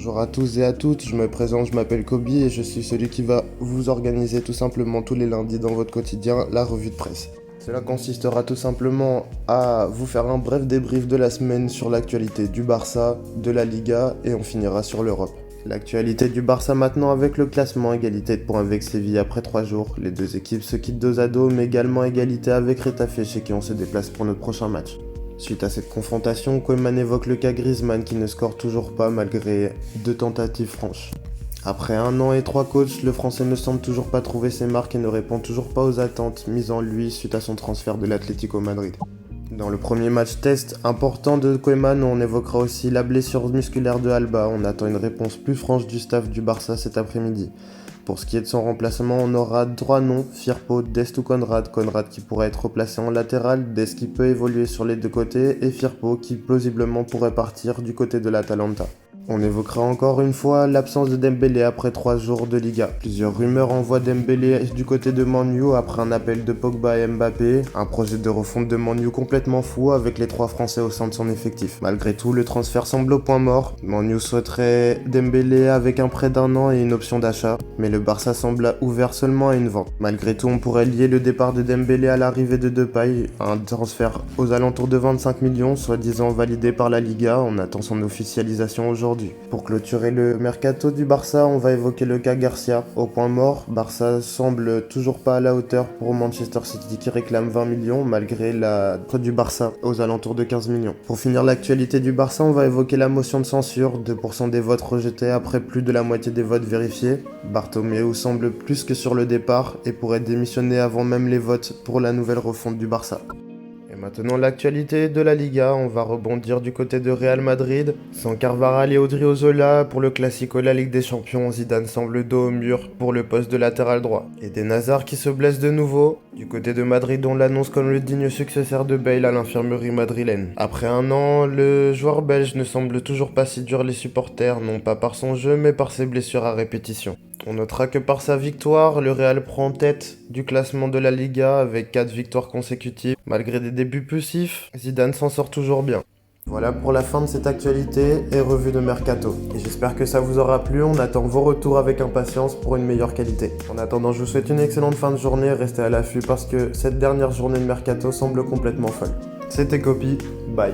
Bonjour à tous et à toutes, je me présente, je m'appelle Kobe et je suis celui qui va vous organiser tout simplement tous les lundis dans votre quotidien la revue de presse. Cela consistera tout simplement à vous faire un bref débrief de la semaine sur l'actualité du Barça, de la Liga et on finira sur l'Europe. L'actualité du Barça maintenant avec le classement, égalité de points avec Séville après 3 jours. Les deux équipes se quittent dos à dos mais également égalité avec Retafe chez qui on se déplace pour notre prochain match. Suite à cette confrontation, Koeman évoque le cas Griezmann qui ne score toujours pas malgré 2 tentatives franches. Après 1 an et 3 coachs, le Français ne semble toujours pas trouver ses marques et ne répond toujours pas aux attentes mises en lui suite à son transfert de l'Atlético Madrid. Dans le premier match test important de Koeman, on évoquera aussi la blessure musculaire de Alba. On attend une réponse plus franche du staff du Barça cet après-midi. Pour ce qui est de son remplacement, on aura 3 noms, Firpo, Dest ou Conrad. Conrad qui pourrait être replacé en latéral, Dest qui peut évoluer sur les deux côtés et Firpo qui plausiblement pourrait partir du côté de l'Atalanta. On évoquera encore une fois l'absence de Dembélé après 3 jours de Liga. Plusieurs rumeurs envoient Dembélé du côté de Man U après un appel de Pogba et Mbappé, un projet de refonte de Man U complètement fou avec les 3 Français au sein de son effectif. Malgré tout, le transfert semble au point mort. Man U souhaiterait Dembélé avec un prêt d'1 an et une option d'achat, mais le Barça semble ouvert seulement à une vente. Malgré tout, on pourrait lier le départ de Dembélé à l'arrivée de Depay, un transfert aux alentours de 25 millions, soi-disant validé par la Liga. On attend son officialisation aujourd'hui. Pour clôturer le mercato du Barça, on va évoquer le cas Garcia. Au point mort, Barça semble toujours pas à la hauteur pour Manchester City qui réclame 20 millions malgré la cote du Barça aux alentours de 15 millions. Pour finir l'actualité du Barça, on va évoquer la motion de censure, 2% des votes rejetés après plus de la moitié des votes vérifiés. Bartomeu semble plus que sur le départ et pourrait démissionner avant même les votes pour la nouvelle refonte du Barça. Et maintenant l'actualité de la Liga, on va rebondir du côté de Real Madrid. Sans Carvajal et Odriozola pour le Classico la Ligue des Champions, Zidane semble dos au mur pour le poste de latéral droit. Et Eden Hazard qui se blesse de nouveau. Du côté de Madrid, on l'annonce comme le digne successeur de Bale à l'infirmerie madrilène. Après 1 an, le joueur belge ne semble toujours pas si dur les supporters, non pas par son jeu mais par ses blessures à répétition. On notera que par sa victoire, le Real prend tête du classement de la Liga avec 4 victoires consécutives. Malgré des débuts poussifs, Zidane s'en sort toujours bien. Voilà pour la fin de cette actualité et revue de Mercato. Et j'espère que ça vous aura plu, on attend vos retours avec impatience pour une meilleure qualité. En attendant, je vous souhaite une excellente fin de journée, restez à l'affût parce que cette dernière journée de Mercato semble complètement folle. C'était Copy, bye.